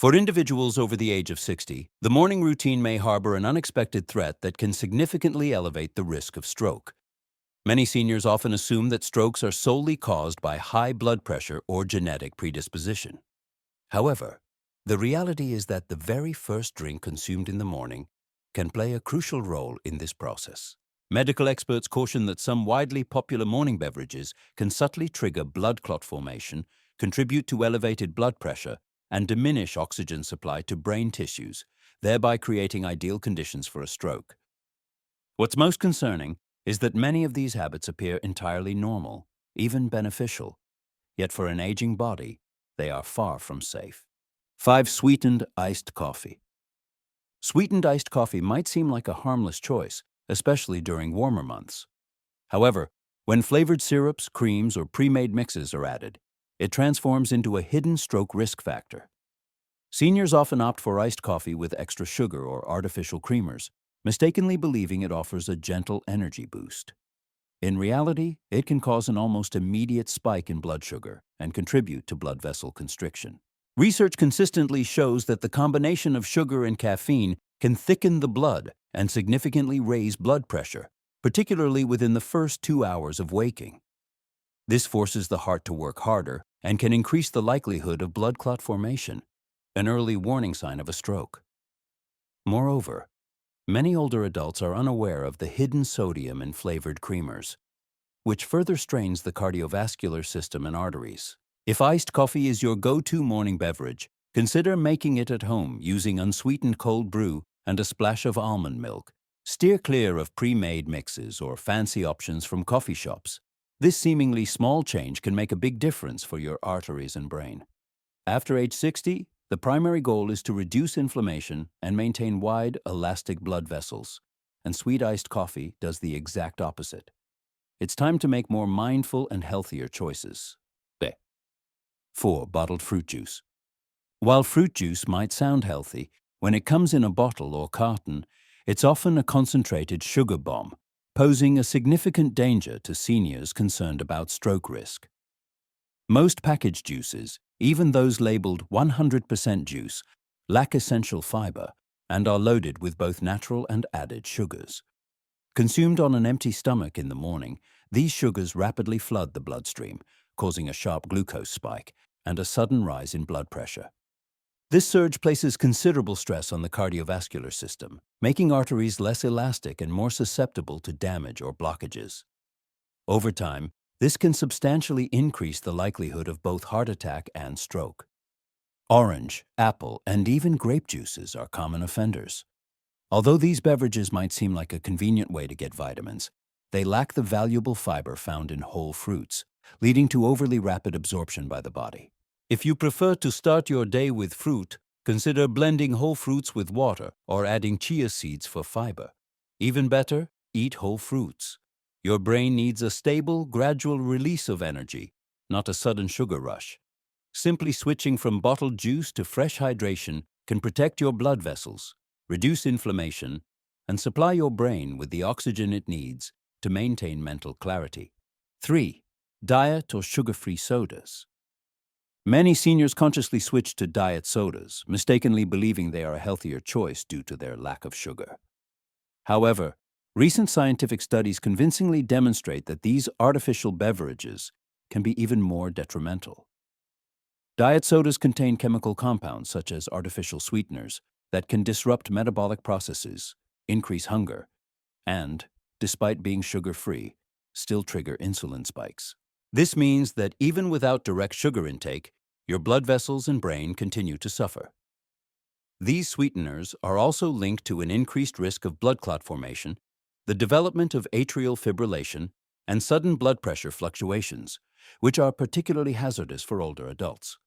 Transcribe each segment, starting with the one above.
For individuals over the age of 60, the morning routine may harbor an unexpected threat that can significantly elevate the risk of stroke. Many seniors often assume that strokes are solely caused by high blood pressure or genetic predisposition. However, the reality is that the very first drink consumed in the morning can play a crucial role in this process. Medical experts caution that some widely popular morning beverages can subtly trigger blood clot formation, contribute to elevated blood pressure, and diminish oxygen supply to brain tissues, thereby creating ideal conditions for a stroke. What's most concerning is that many of these habits appear entirely normal, even beneficial, yet for an aging body, they are far from safe. 5. Sweetened iced coffee. Sweetened iced coffee might seem like a harmless choice, especially during warmer months. However, when flavored syrups, creams, or pre-made mixes are added, it transforms into a hidden stroke risk factor. Seniors often opt for iced coffee with extra sugar or artificial creamers, mistakenly believing it offers a gentle energy boost. In reality, it can cause an almost immediate spike in blood sugar and contribute to blood vessel constriction. Research consistently shows that the combination of sugar and caffeine can thicken the blood and significantly raise blood pressure, particularly within the first 2 hours of waking. This forces the heart to work harder and can increase the likelihood of blood clot formation, an early warning sign of a stroke. Moreover, many older adults are unaware of the hidden sodium in flavored creamers, which further strains the cardiovascular system and arteries. If iced coffee is your go-to morning beverage, consider making it at home using unsweetened cold brew and a splash of almond milk. Steer clear of pre-made mixes or fancy options from coffee shops. This seemingly small change can make a big difference for your arteries and brain. After age 60, the primary goal is to reduce inflammation and maintain wide, elastic blood vessels, and sweet iced coffee does the exact opposite. It's time to make more mindful and healthier choices. 4. Bottled fruit juice. While fruit juice might sound healthy, when it comes in a bottle or carton, it's often a concentrated sugar bomb, posing a significant danger to seniors concerned about stroke risk. Most packaged juices, even those labeled 100% juice, lack essential fiber and are loaded with both natural and added sugars. Consumed on an empty stomach in the morning, these sugars rapidly flood the bloodstream, causing a sharp glucose spike and a sudden rise in blood pressure. This surge places considerable stress on the cardiovascular system, making arteries less elastic and more susceptible to damage or blockages. Over time, this can substantially increase the likelihood of both heart attack and stroke. Orange, apple, and even grape juices are common offenders. Although these beverages might seem like a convenient way to get vitamins, they lack the valuable fiber found in whole fruits, leading to overly rapid absorption by the body. If you prefer to start your day with fruit, consider blending whole fruits with water or adding chia seeds for fiber. Even better, eat whole fruits. Your brain needs a stable, gradual release of energy, not a sudden sugar rush. Simply switching from bottled juice to fresh hydration can protect your blood vessels, reduce inflammation, and supply your brain with the oxygen it needs to maintain mental clarity. 3. Diet or sugar-free sodas. Many seniors consciously switch to diet sodas, mistakenly believing they are a healthier choice due to their lack of sugar. However, recent scientific studies convincingly demonstrate that these artificial beverages can be even more detrimental. Diet sodas contain chemical compounds such as artificial sweeteners that can disrupt metabolic processes, increase hunger, and, despite being sugar-free, still trigger insulin spikes. This means that even without direct sugar intake, your blood vessels and brain continue to suffer. These sweeteners are also linked to an increased risk of blood clot formation, the development of atrial fibrillation, and sudden blood pressure fluctuations, which are particularly hazardous for older adults.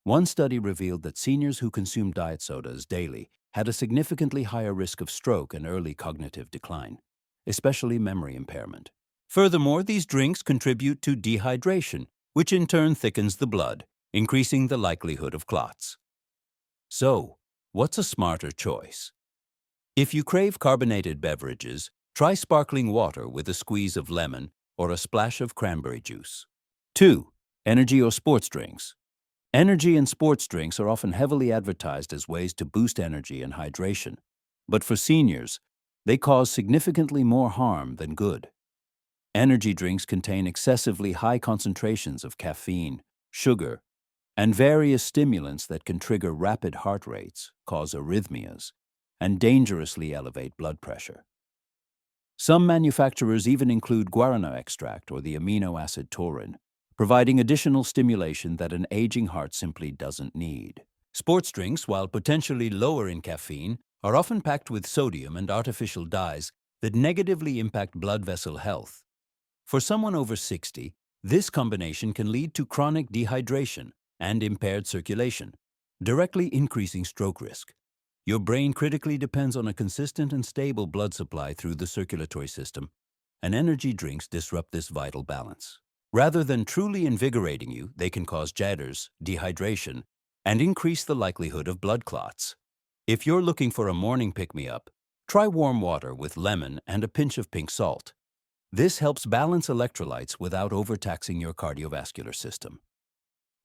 One study revealed that seniors who consumed diet sodas daily had a significantly higher risk of stroke and early cognitive decline, especially memory impairment. Furthermore, these drinks contribute to dehydration, which in turn thickens the blood, increasing the likelihood of clots. So, what's a smarter choice? If you crave carbonated beverages, try sparkling water with a squeeze of lemon or a splash of cranberry juice. 2. Energy or sports drinks. Energy and sports drinks are often heavily advertised as ways to boost energy and hydration, but for seniors, they cause significantly more harm than good. Energy drinks contain excessively high concentrations of caffeine, sugar, and various stimulants that can trigger rapid heart rates, cause arrhythmias, and dangerously elevate blood pressure. Some manufacturers even include guarana extract or the amino acid taurine, providing additional stimulation that an aging heart simply doesn't need. Sports drinks, while potentially lower in caffeine, are often packed with sodium and artificial dyes that negatively impact blood vessel health. For someone over 60, this combination can lead to chronic dehydration and impaired circulation, directly increasing stroke risk. Your brain critically depends on a consistent and stable blood supply through the circulatory system, and energy drinks disrupt this vital balance. Rather than truly invigorating you, they can cause jitters, dehydration, and increase the likelihood of blood clots. If you're looking for a morning pick-me-up, try warm water with lemon and a pinch of pink salt. This helps balance electrolytes without overtaxing your cardiovascular system.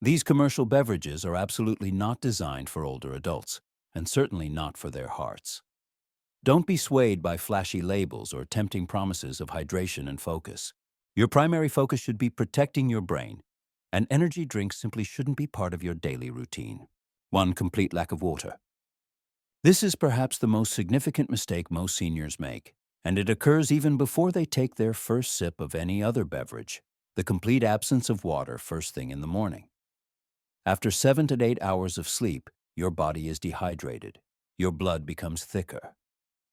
These commercial beverages are absolutely not designed for older adults, and certainly not for their hearts. Don't be swayed by flashy labels or tempting promises of hydration and focus. Your primary focus should be protecting your brain, and energy drinks simply shouldn't be part of your daily routine. 1. Complete lack of water. This is perhaps the most significant mistake most seniors make, and it occurs even before they take their first sip of any other beverage, the complete absence of water first thing in the morning. After 7 to 8 hours of sleep, your body is dehydrated. Your blood becomes thicker.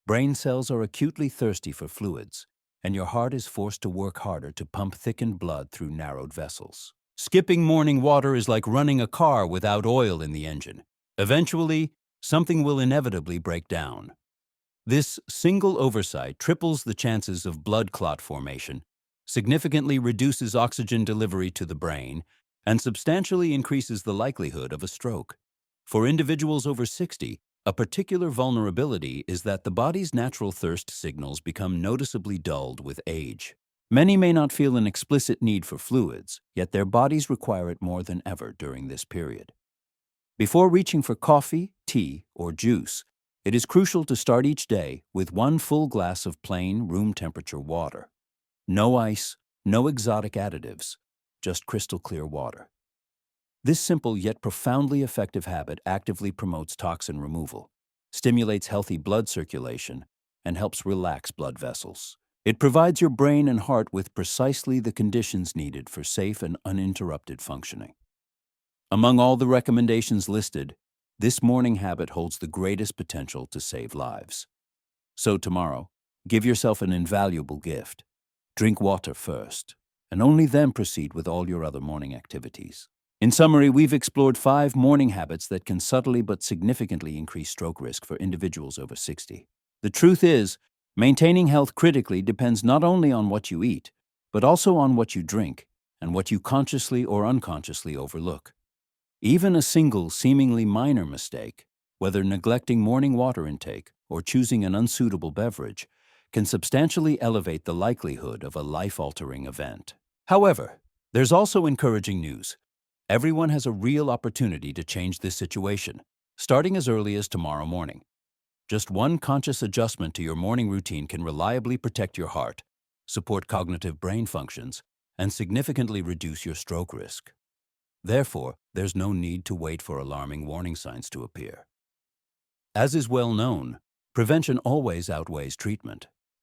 Brain cells are acutely thirsty for fluids, and your heart is forced to work harder to pump thickened blood through narrowed vessels. Skipping morning water is like running a car without oil in the engine. Eventually, something will inevitably break down. This single oversight triples the chances of blood clot formation, significantly reduces oxygen delivery to the brain, and substantially increases the likelihood of a stroke. For individuals over 60, a particular vulnerability is that the body's natural thirst signals become noticeably dulled with age. Many may not feel an explicit need for fluids, yet their bodies require it more than ever during this period. Before reaching for coffee, tea, or juice, it is crucial to start each day with 1 full glass of plain, room-temperature water. No ice, no exotic additives, just crystal clear water. This simple yet profoundly effective habit actively promotes toxin removal, stimulates healthy blood circulation, and helps relax blood vessels. It provides your brain and heart with precisely the conditions needed for safe and uninterrupted functioning. Among all the recommendations listed, this morning habit holds the greatest potential to save lives. So tomorrow, give yourself an invaluable gift. Drink water first, and only then proceed with all your other morning activities. In summary, we've explored 5 morning habits that can subtly but significantly increase stroke risk for individuals over 60. The truth is, maintaining health critically depends not only on what you eat, but also on what you drink and what you consciously or unconsciously overlook. Even a single, seemingly minor mistake, whether neglecting morning water intake or choosing an unsuitable beverage, can substantially elevate the likelihood of a life-altering event. However, there's also encouraging news. Everyone has a real opportunity to change this situation, starting as early as tomorrow morning. Just 1 conscious adjustment to your morning routine can reliably protect your heart, support cognitive brain functions, and significantly reduce your stroke risk. Therefore, there's no need to wait for alarming warning signs to appear. As is well known, prevention always outweighs treatment.